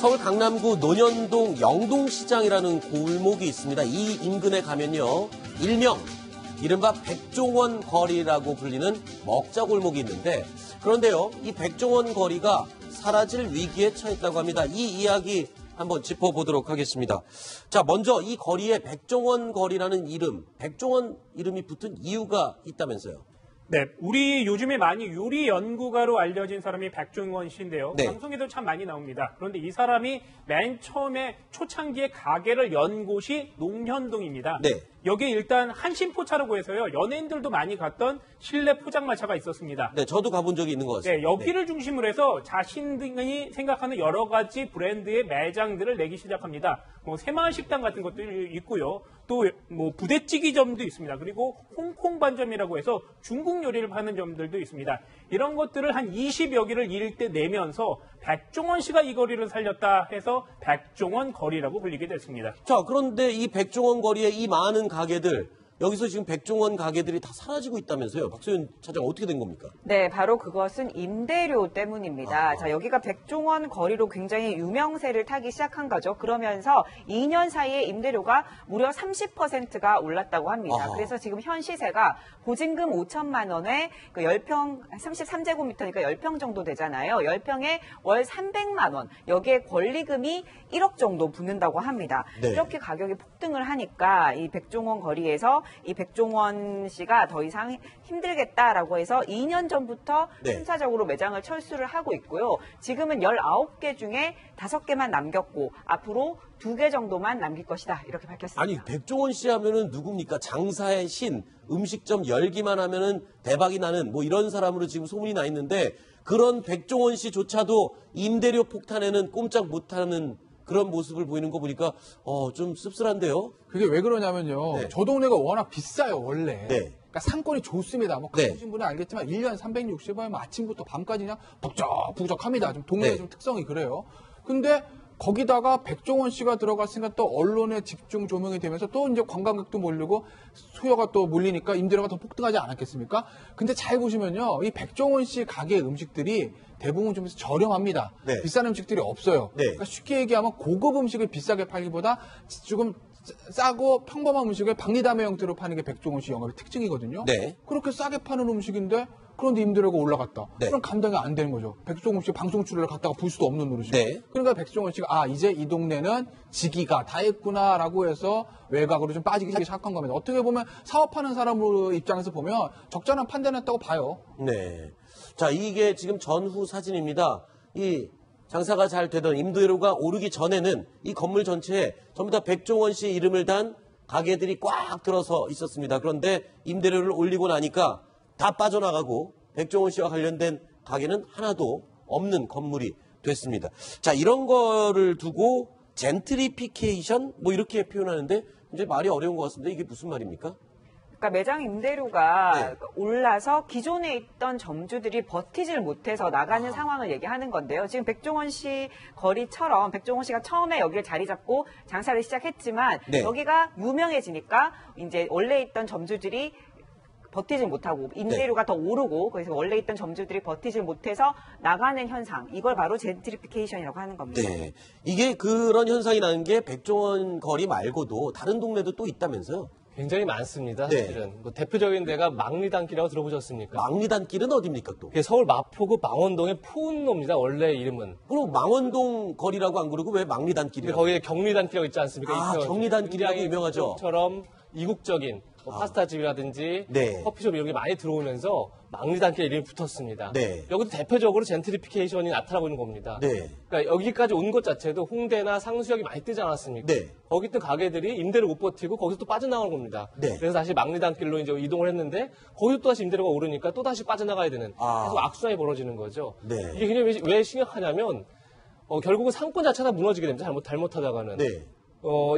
서울 강남구 논현동 영동시장이라는 골목이 있습니다. 이 인근에 가면요, 일명 이른바 백종원 거리라고 불리는 먹자골목이 있는데, 그런데요, 이 백종원 거리가 사라질 위기에 처했다고 합니다. 이 이야기 한번 짚어보도록 하겠습니다. 자, 먼저 이 거리에 백종원 거리라는 이름, 백종원 이름이 붙은 이유가 있다면서요? 네, 우리 요즘에 많이 요리 연구가로 알려진 사람이 백종원 씨인데요. 네. 방송에도 참 많이 나옵니다. 그런데 이 사람이 맨 처음에 초창기에 가게를 연 곳이 농현동입니다. 네. 여기에 일단 한신포차라고 해서요, 연예인들도 많이 갔던 실내 포장마차가 있었습니다. 네, 저도 가본 적이 있는 것 같습니다. 네, 여기를 중심으로 해서 자신들이 생각하는 여러 가지 브랜드의 매장들을 내기 시작합니다. 뭐 새마을 식당 같은 것도 있고요. 또 뭐 부대찌개점도 있습니다. 그리고 홍콩 반점이라고 해서 중국 요리를 파는 점들도 있습니다. 이런 것들을 한 20여 개를 일대 내면서 백종원 씨가 이 거리를 살렸다 해서 백종원 거리라고 불리게 됐습니다. 자, 그런데 이 백종원 거리에 이 많은 가게들, 여기서 지금 백종원 가게들이 다 사라지고 있다면서요? 박소연 차장, 어떻게 된 겁니까? 네, 바로 그것은 임대료 때문입니다. 자, 여기가 백종원 거리로 굉장히 유명세를 타기 시작한 거죠. 그러면서 2년 사이에 임대료가 무려 30%가 올랐다고 합니다. 그래서 지금 현 시세가 보증금 5천만 원에 그 10평, 33제곱미터니까 10평 정도 되잖아요. 10평에 월 300만 원. 여기에 권리금이 1억 정도 붙는다고 합니다. 네. 이렇게 가격이 폭등을 하니까 이 백종원 거리에서 이 백종원 씨가 더 이상 힘들겠다라고 해서 2년 전부터 네. 순차적으로 매장을 철수를 하고 있고요. 지금은 19개 중에 5개만 남겼고 앞으로 2개 정도만 남길 것이다. 이렇게 밝혔습니다. 아니, 백종원 씨 하면은 누굽니까? 장사의 신, 음식점 열기만 하면은 대박이 나는 뭐 이런 사람으로 지금 소문이 나 있는데, 그런 백종원 씨조차도 임대료 폭탄에는 꼼짝 못하는 그런 모습을 보이는 거 보니까 좀 씁쓸한데요. 그게 왜 그러냐면요. 네. 저 동네가 워낙 비싸요, 원래. 네. 그러니까 상권이 좋습니다. 뭐 네. 가보신 분은 알겠지만 1년 360원 아침부터 밤까지 그냥 북적북적합니다. 좀 동네 네. 좀 특성이 그래요. 근데 거기다가 백종원 씨가 들어갔으니까 또 언론에 집중 조명이 되면서 또 이제 관광객도 몰리고 수요가 또 몰리니까 임대료가 더 폭등하지 않았겠습니까? 근데 잘 보시면요. 이 백종원 씨 가게 음식들이 대부분 좀 저렴합니다. 네. 비싼 음식들이 없어요. 네. 그러니까 쉽게 얘기하면 고급 음식을 비싸게 팔기보다 조금 싸고 평범한 음식을 박리담의 형태로 파는 게 백종원 씨 영업의 특징이거든요. 네. 그렇게 싸게 파는 음식인데 그런데 임대료가 올라갔다. 네. 그럼 감당이 안 되는 거죠. 백종원 씨 방송 출연을 갖다가 볼 수도 없는 노릇이고. 네. 그러니까 백종원 씨가 이제 이 동네는 지기가 다 했구나라고 해서 외곽으로 좀 빠지기 시작한 겁니다. 어떻게 보면 사업하는 사람으로 입장에서 보면 적절한 판단했다고 봐요. 네. 자, 이게 지금 전후 사진입니다. 이 장사가 잘 되던, 임대료가 오르기 전에는 이 건물 전체에 전부 다 백종원 씨 이름을 단 가게들이 꽉 들어서 있었습니다. 그런데 임대료를 올리고 나니까 다 빠져나가고 백종원 씨와 관련된 가게는 하나도 없는 건물이 됐습니다. 자, 이런 거를 두고 젠트리피케이션 뭐 이렇게 표현하는데 이제 말이 어려운 것 같습니다. 이게 무슨 말입니까? 그러니까 매장 임대료가 네. 올라서 기존에 있던 점주들이 버티질 못해서 나가는 상황을 얘기하는 건데요. 지금 백종원 씨 거리처럼 백종원 씨가 처음에 여기를 자리 잡고 장사를 시작했지만 네. 여기가 유명해지니까 이제 원래 있던 점주들이 버티질 못하고 임대료가 더 오르고 그래서 원래 있던 점주들이 버티질 못해서 나가는 현상, 이걸 바로 젠트리피케이션이라고 하는 겁니다. 네. 이게 그런 현상이 나는 게 백종원 거리 말고도 다른 동네도 또 있다면서요? 굉장히 많습니다. 네. 사실은. 뭐 대표적인 데가 망리단길이라고 들어보셨습니까? 망리단길은 어디입니까 또? 그게 서울 마포구 망원동의 포운로입니다. 원래 이름은. 그럼 망원동 거리라고 안 그러고 왜 근데 망리단길이라고? 거기에 경리단길이라고 있지 않습니까? 경리단길이라고 유명하죠. 처럼 이국적인 뭐 파스타집이라든지 네. 커피숍 이런 게 많이 들어오면서 망리단길 이름이 붙었습니다. 네. 여기도 대표적으로 젠트리피케이션이 나타나고 있는 겁니다. 네. 그러니까 여기까지 온 것 자체도 홍대나 상수역이 많이 뜨지 않았습니까? 네. 거기 있던 가게들이 임대를 못 버티고 거기서 또 빠져나가는 겁니다. 네. 그래서 다시 망리단길로 이제 이동을 했는데 거기도 또 다시 임대료가 오르니까 또 다시 빠져나가야 되는 계속 악순환이 벌어지는 거죠. 네. 이게 굉장히 왜 심각하냐면 결국은 상권 자체가 무너지게 됩니다. 잘못하다가는. 네.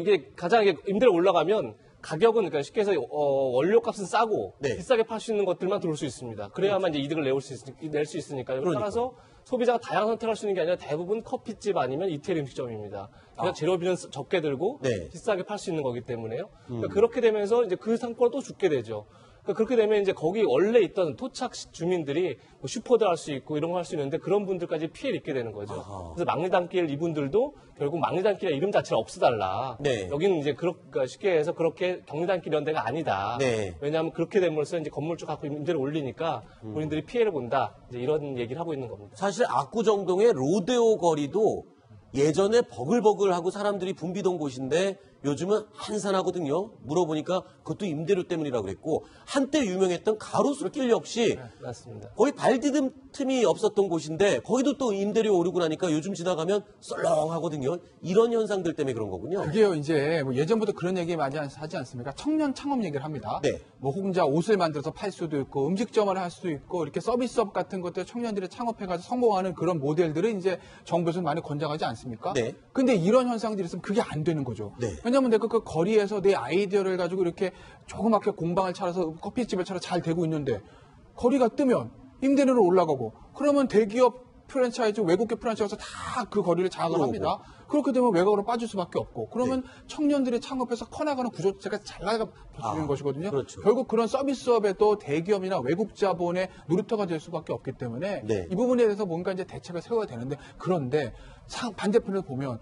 이게 가장 임대료 올라가면 가격은 그러니까 쉽게 해서 원료값은 싸고 네. 비싸게 팔 수 있는 것들만 들어올 수 있습니다. 그래야만 이제 이득을 낼 수 있으니까요. 그러니까. 따라서 소비자가 다양한 선택을 할 수 있는 게 아니라 대부분 커피집 아니면 이태리 음식점입니다. 그래서 재료비는 적게 들고 네. 비싸게 팔 수 있는 거기 때문에요. 그러니까 그렇게 되면서 이제 그 상권을 또 죽게 되죠. 그러니까 그렇게 되면 이제 거기 원래 있던 토착 주민들이 뭐 슈퍼도 할 수 있고 이런 거 할 수 있는데 그런 분들까지 피해를 입게 되는 거죠. 그래서 막리단길 이분들도 결국 막리단길의 이름 자체를 없애달라. 네. 여기는 이제 그러니까 쉽게 해서 그렇게 경리단길 이런 데가 아니다. 네. 왜냐하면 그렇게 됨으로써 이제 건물주 갖고 임대를 올리니까 본인들이 피해를 본다. 이제 이런 얘기를 하고 있는 겁니다. 사실 압구정동의 로데오 거리도 예전에 버글버글하고 사람들이 붐비던 곳인데 요즘은 한산하거든요. 물어보니까 그것도 임대료 때문이라고 그랬고 한때 유명했던 가로수길 역시 맞습니다. 거의 발 디딜 틈이 없었던 곳인데 거기도 또 임대료 오르고 나니까 요즘 지나가면 썰렁하거든요. 이런 현상들 때문에 그런 거군요. 그게요, 이제 뭐 예전부터 그런 얘기 많이 하지 않습니까? 청년 창업 얘기를 합니다. 네. 뭐 혼자 옷을 만들어서 팔 수도 있고 음식점을 할 수도 있고 이렇게 서비스업 같은 것들 청년들이 창업해가지고 성공하는 그런 모델들을 이제 정부에서 많이 권장하지 않습니까? 네. 근데 이런 현상들이 있으면 그게 안 되는 거죠. 네. 왜냐하면 내가 그 거리에서 내 아이디어를 가지고 이렇게 조그맣게 공방을 차려서 커피집을 차려 잘 되고 있는데 거리가 뜨면 임대료는 올라가고 그러면 대기업 프랜차이즈, 외국계 프랜차이즈에서 다 그 거리를 장악을 합니다. 그렇게 되면 외곽으로 빠질 수밖에 없고 그러면 청년들이 창업해서 커나가는 구조 자체가 잘 나가는 것이거든요. 그렇죠. 결국 그런 서비스업에도 대기업이나 외국 자본의 놀이터가 될 수밖에 없기 때문에 네. 이 부분에 대해서 뭔가 이제 대책을 세워야 되는데 그런데 반대편을 보면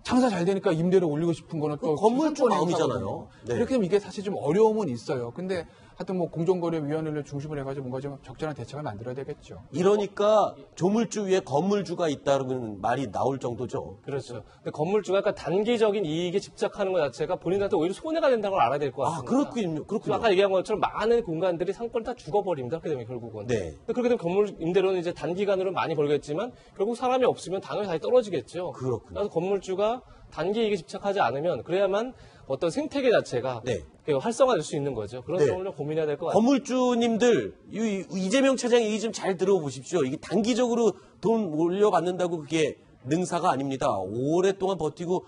장사 잘 되니까 임대료 올리고 싶은 거는 또 건물주 기득권의 마음이잖아요. 행사거든요. 네. 이렇게 되면 이게 사실 좀 어려움은 있어요. 근데 하여튼 뭐 공정거래위원회를 중심으로 해가지고 뭔가 좀 적절한 대책을 만들어야 되겠죠. 이러니까 조물주 위에 건물주가 있다는 말이 나올 정도죠. 그렇죠. 근데 건물주가 약간 단기적인 이익에 집착하는 것 자체가 본인한테 오히려 손해가 된다는 걸 알아야 될 것 아, 같습니다. 그렇군요. 그렇군요. 아까 얘기한 것처럼 많은 공간들이 상권이 다 죽어버립니다. 그렇게 되면 결국은. 네. 근데 그렇게 되면 건물 임대료는 이제 단기간으로 많이 벌겠지만 결국 사람이 없으면 당연히 다시 떨어지겠죠. 그렇군요. 그래서 건물주가 단기 이익에 집착하지 않으면 그래야만 어떤 생태계 자체가 네. 활성화될 수 있는 거죠. 그런 네. 점을 좀 고민해야 될 것 같아요. 건물주님들, 이재명 차장 얘기 좀 잘 들어보십시오. 이게 단기적으로 돈 올려받는다고 그게 능사가 아닙니다. 오랫동안 버티고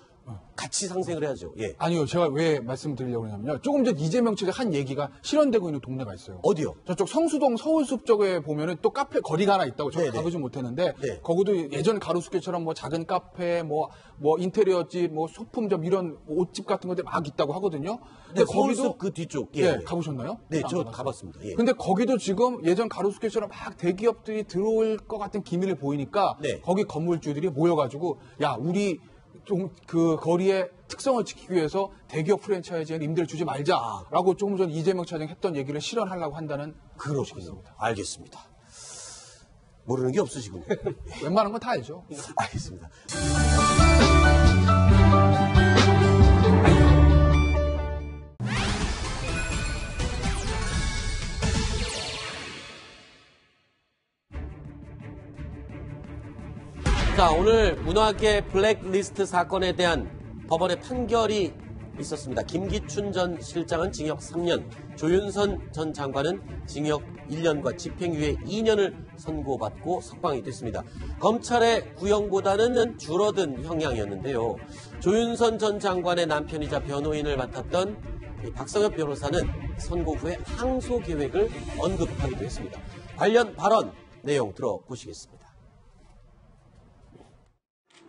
같이 상생을 해야죠. 예. 아니요, 제가 왜 말씀드리려고 하냐면요. 조금 전 이재명 측의 한 얘기가 실현되고 있는 동네가 있어요. 어디요? 저쪽 성수동 서울숲 쪽에 보면은 또 카페 거리가 하나 있다고 저도 네네. 가보지 못했는데 네. 거기도 예전 가로수길처럼 뭐 작은 카페, 뭐 인테리어집, 뭐 소품점 이런 옷집 같은 것들 막 있다고 하거든요. 네, 서울숲 그 뒤쪽. 예. 예, 가보셨나요? 네, 안 저 가봤어요. 가봤습니다. 예. 근데 거기도 지금 예전 가로수길처럼 막 대기업들이 들어올 것 같은 기미를 보이니까 네. 거기 건물주들이 모여가지고 야 우리 좀 그 거리의 특성을 지키기 위해서 대기업 프랜차이즈에 임대를 주지 말자라고 조금 전 이재명 차장이 했던 얘기를 실현하려고 한다는 그렇군요. 알겠습니다. 모르는 게 없으시군요. 웬만한 건 다 알죠. 알겠습니다. 자, 오늘 문화계 블랙리스트 사건에 대한 법원의 판결이 있었습니다. 김기춘 전 실장은 징역 3년, 조윤선 전 장관은 징역 1년과 집행유예 2년을 선고받고 석방이 됐습니다. 검찰의 구형보다는 줄어든 형량이었는데요. 조윤선 전 장관의 남편이자 변호인을 맡았던 박성엽 변호사는 선고 후에 항소 계획을 언급하기도 했습니다. 관련 발언 내용 들어보시겠습니다.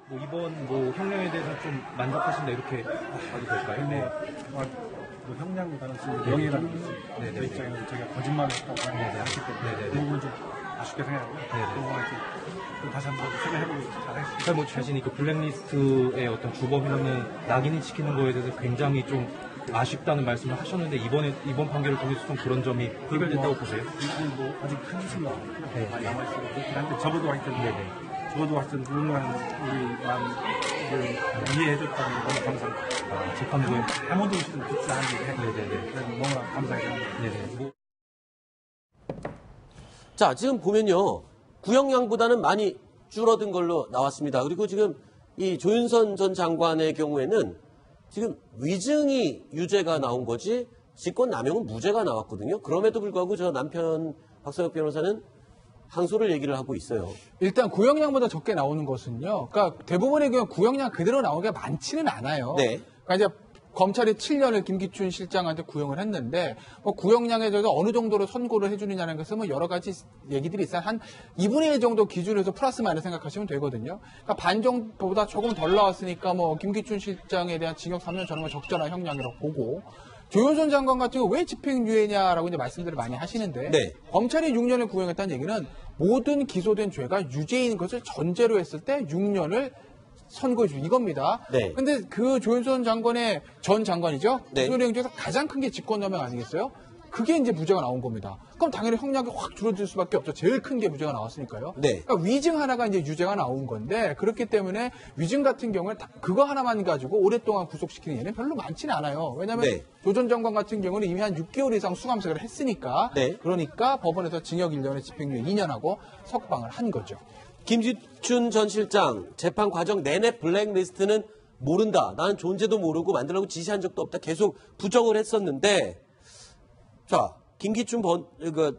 뭐 이번 뭐 형량에 대해서 좀 만족하신다 이렇게 봐도 될까요? 네. 뭐 형량보다는 지금 명예라는 게 제 입장에는 제가 거짓말을 했다고 하기 때문에 그 부분은 좀 아쉽게 생각하고요. 그 부분을 좀 다시 한번 생각해보고 잘했습니다. 뭐 자신이 그 블랙리스트의 어떤 주범이라는 낙인을 지키는 거에 대해서 굉장히 좀 아쉽다는 말씀을 하셨는데 이번 판결을 통해서 좀 그런 점이 해결됐다고 보세요? 이건 뭐 아직 큰 이슈는 없고요. 남아있어요. 그렇긴 한데 적어도 하여튼 저도 하여튼 그동안 우리 마음을 이해해줬다는 너무 감사합니다. 재판부에 아무도 듣지 않은 얘기 그래서 너무나 감사해요. 자, 지금 보면요. 구형량보다는 많이 줄어든 걸로 나왔습니다. 그리고 지금 이 조윤선 전 장관의 경우에는 지금 위증이 유죄가 나온 거지 직권남용은 무죄가 나왔거든요. 그럼에도 불구하고 저 남편 박성엽 변호사는 항소를 얘기를 하고 있어요. 일단 구형량보다 적게 나오는 것은요. 그러니까 대부분의 경우 구형량 그대로 나오는 게 많지는 않아요. 네. 그러니까 이제 검찰이 7년을 김기춘 실장한테 구형을 했는데 뭐 구형량에 대해서 어느 정도로 선고를 해주느냐는 것은 뭐 여러 가지 얘기들이 있어요. 한 2분의 1 정도 기준으로 해서 플러스 마이너스 생각하시면 되거든요. 그러니까 반 정도보다 조금 덜 나왔으니까 뭐 김기춘 실장에 대한 징역 3년 저는 뭐 적절한 형량이라고 보고 조윤선 장관 같은 경우 왜 집행유예냐라고 이제 말씀들을 많이 하시는데 네. 검찰이 6년을 구형했다는 얘기는 모든 기소된 죄가 유죄인 것을 전제로 했을 때 6년을 선고해 주 이겁니다. 네. 근데 그 조윤선 장관의 전 장관이죠. 네. 기소 내용 중에서 가장 큰 게 직권남용 아니겠어요? 그게 이제 무죄가 나온 겁니다. 그럼 당연히 형량이 확 줄어들 수밖에 없죠. 제일 큰 게 무죄가 나왔으니까요. 네. 그러니까 위증 하나가 이제 유죄가 나온 건데 그렇기 때문에 위증 같은 경우에 그거 하나만 가지고 오랫동안 구속시키는 예는 별로 많지는 않아요. 왜냐하면 네. 조 전 장관 같은 경우는 이미 한 6개월 이상 수감생활을 했으니까 네. 그러니까 법원에서 징역 1년에 집행유예 2년하고 석방을 한 거죠. 김기춘 전 실장 재판 과정 내내 블랙리스트는 모른다. 나는 존재도 모르고 만들라고 지시한 적도 없다. 계속 부정을 했었는데 자, 김기춘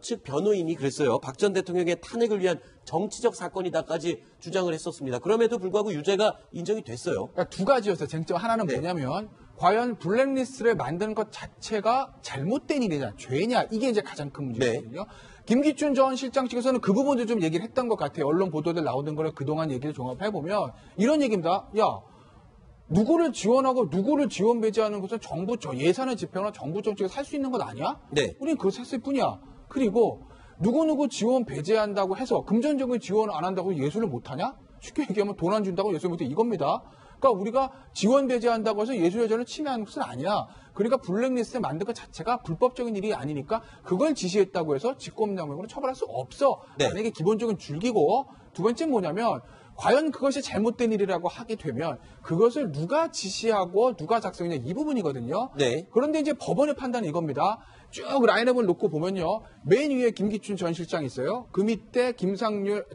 측 변호인이 그랬어요. 박 전 대통령의 탄핵을 위한 정치적 사건이다까지 주장을 했었습니다. 그럼에도 불구하고 유죄가 인정이 됐어요. 그러니까 두 가지였어요. 쟁점 하나는 네. 뭐냐면 과연 블랙리스트를 만드는 것 자체가 잘못된 일이냐, 죄냐 이게 이제 가장 큰 문제거든요. 김기춘 전 실장 측에서는 그 부분도 좀 얘기를 했던 것 같아요. 언론 보도들 나오던 거를 그동안 얘기를 종합해보면 이런 얘기입니다. 야, 누구를 지원하고 누구를 지원 배제하는 것은 정부 예산을 집행하거나 정부 정책에서 할 수 있는 것 아니야? 네. 우리는 그것을 했을 뿐이야. 그리고 누구누구 지원 배제한다고 해서 금전적인 지원 안 한다고 예술을 못하냐? 쉽게 얘기하면 돈 안 준다고 예술 못해 이겁니다. 그러니까 우리가 지원 배제한다고 해서 예술여전을 침해하는 것은 아니야. 그러니까 블랙리스트 만든 것 자체가 불법적인 일이 아니니까 그걸 지시했다고 해서 직권남용으로 처벌할 수 없어. 네. 만약에 기본적인 줄기고 두 번째는 뭐냐면 과연 그것이 잘못된 일이라고 하게 되면 그것을 누가 지시하고 누가 작성했냐 이 부분이거든요. 네. 그런데 이제 법원의 판단은 이겁니다. 쭉 라인업을 놓고 보면요. 맨 위에 김기춘 전 실장이 있어요. 그 밑에 김상률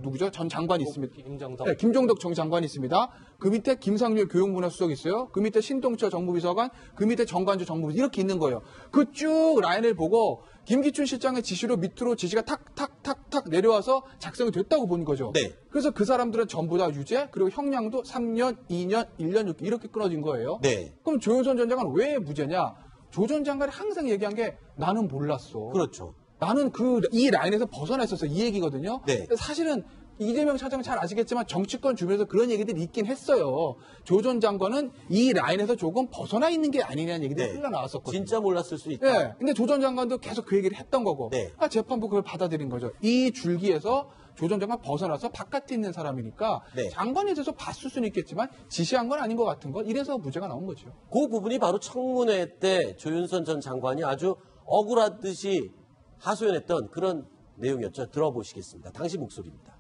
누구죠? 전 장관이 있습니다. 김정덕. 네, 김종덕 전 장관이 있습니다. 그 밑에 김상률 교육문화수석이 있어요. 그 밑에 신동철 정무비서관, 그 밑에 정관주 정무비서 이렇게 있는 거예요. 그 쭉 라인을 보고 김기춘 실장의 지시로 밑으로 지시가 탁탁탁탁탁 내려와서 작성이 됐다고 보는 거죠. 네. 그래서 그 사람들은 전부 다 유죄, 그리고 형량도 3년, 2년, 1년, 6개 이렇게 끊어진 거예요. 네. 그럼 조윤선 전 장관은 왜 무죄냐? 조 전 장관이 항상 얘기한 게 나는 몰랐어. 그렇죠. 나는 이 라인에서 벗어나 있었어. 이 얘기거든요. 네. 사실은 이재명 차장 잘 아시겠지만 정치권 주변에서 그런 얘기들이 있긴 했어요. 조 전 장관은 이 라인에서 조금 벗어나 있는 게 아니냐는 얘기들이 흘러나왔었거든요. 진짜 몰랐을 수 있다. 네. 근데 조 전 장관도 계속 그 얘기를 했던 거고. 네. 그러니까 재판부 그걸 받아들인 거죠. 이 줄기에서 조 전 장관 벗어나서 바깥에 있는 사람이니까 네. 장관에 대해서 봤을 수는 있겠지만 지시한 건 아닌 것 같은 건 이래서 무죄가 나온 거죠. 그 부분이 바로 청문회 때 조윤선 전 장관이 아주 억울하듯이 하소연했던 그런 내용이었죠. 들어보시겠습니다. 당시 목소리입니다.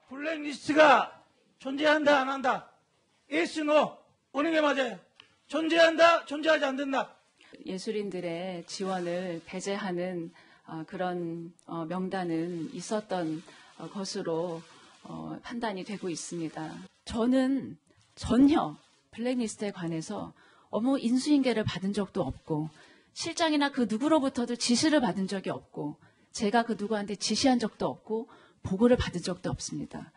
블랙리스트가 존재한다 안 한다? yes, no 어느 게 맞아요? 존재한다 존재하지 않는다. 예술인들의 지원을 배제하는 그런 명단은 있었던 것으로 판단이 되고 있습니다. 저는 전혀 블랙리스트에 관해서 인수인계를 받은 적도 없고 실장이나 그 누구로부터도 지시를 받은 적이 없고 제가 그 누구한테 지시한 적도 없고 보고를 받은 적도 없습니다.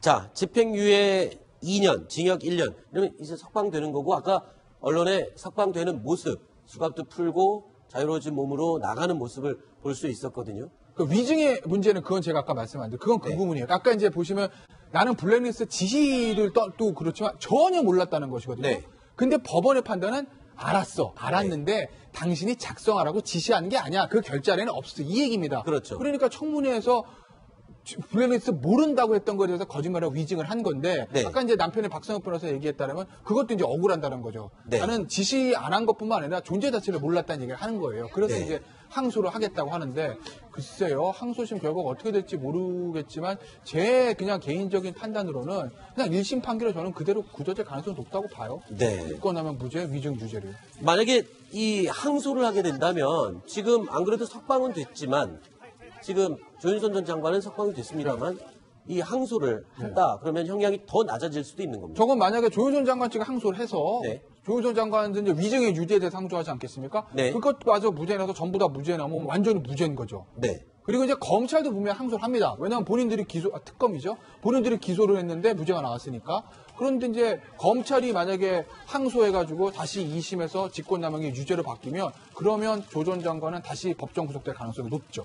자, 집행유예 2년, 징역 1년. 이러면 이제 석방되는 거고 아까 언론에 석방되는 모습, 수갑도 풀고 자유로워진 몸으로 나가는 모습을 볼 수 있었거든요. 그 위증의 문제는 그건 제가 아까 말씀한 대로 그건 그 네. 부분이에요. 아까 이제 보시면 나는 블랙리스트 지시를 또 그렇지만 전혀 몰랐다는 것이거든요. 네. 근데 법원의 판단은 알았는데 당신이 작성하라고 지시한 게 아니야. 그 결자에는 없어. 이 얘기입니다. 그렇죠. 그러니까 청문회에서 블랙리스트 모른다고 했던 거에 대해서 거짓말하고 위증을 한 건데 네. 아까 이제 남편의 박성엽 변호사 얘기했다면 그것도 이제 억울한다는 거죠. 네. 나는 지시 안 한 것뿐만 아니라 존재 자체를 몰랐다는 얘기를 하는 거예요. 그래서 네. 이제 항소를 하겠다고 하는데 글쎄요. 항소심 결과가 어떻게 될지 모르겠지만 제 그냥 개인적인 판단으로는 그냥 1심 판결을 저는 그대로 굳어질 가능성이 높다고 봐요. 네. 입건하면 무죄, 위증 유죄를. 만약에 이 항소를 하게 된다면 지금 안 그래도 석방은 됐지만 지금 조윤선 전 장관은 석방이 됐습니다만 이 항소를 한다 그러면 형량이 더 낮아질 수도 있는 겁니다. 저건 만약에 조윤선 장관 측이 항소를 해서 네. 조윤선 장관은 이제 위증의 유죄에 대해서 항소하지 않겠습니까? 네. 그것마저 무죄 나서 전부 다 무죄 나면 완전히 무죄인 거죠. 네. 그리고 이제 검찰도 분명히 항소를 합니다. 왜냐하면 본인들이 특검이죠. 본인들이 기소를 했는데 무죄가 나왔으니까. 그런데 이제 검찰이 만약에 항소해가지고 다시 2심에서 직권남용이 유죄로 바뀌면 그러면 조 전 장관은 다시 법정 구속될 가능성이 높죠.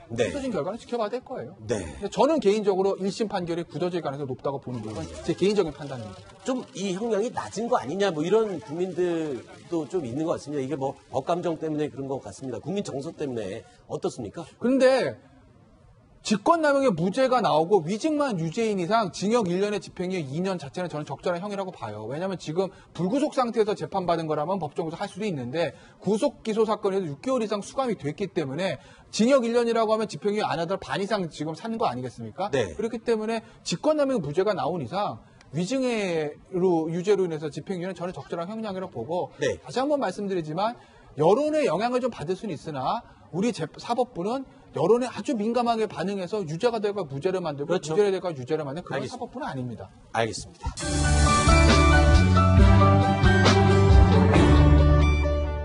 네. 굳어진 결과는 지켜봐야 될 거예요. 네. 근데 저는 개인적으로 1심 판결이 굳어질 가능성이 높다고 보는 부분 제 개인적인 판단입니다. 좀 이 형량이 낮은 거 아니냐 뭐 이런 국민들도 좀 있는 것 같습니다. 이게 뭐 법감정 때문에 그런 것 같습니다. 국민 정서 때문에 어떻습니까? 그런데 직권남용의 무죄가 나오고 위증만 유죄인 이상 징역 1년의 집행유예 2년 자체는 저는 적절한 형이라고 봐요. 왜냐하면 지금 불구속 상태에서 재판받은 거라면 법정에서 할 수도 있는데 구속 기소 사건에서 6개월 이상 수감이 됐기 때문에 징역 1년이라고 하면 집행유예 안 하더라도 반 이상 지금 사는 거 아니겠습니까? 네. 그렇기 때문에 직권남용 무죄가 나온 이상 위증으로 유죄로 인해서 집행유예는 저는 적절한 형량이라고 보고 네. 다시 한번 말씀드리지만 여론의 영향을 좀 받을 수는 있으나 우리 사법부는 여론에 아주 민감하게 반응해서 유죄가 될까 무죄를 만들고 그렇죠. 무죄가 될까 유죄를 만드는 그런 알겠습니다. 사법부는 아닙니다. 알겠습니다.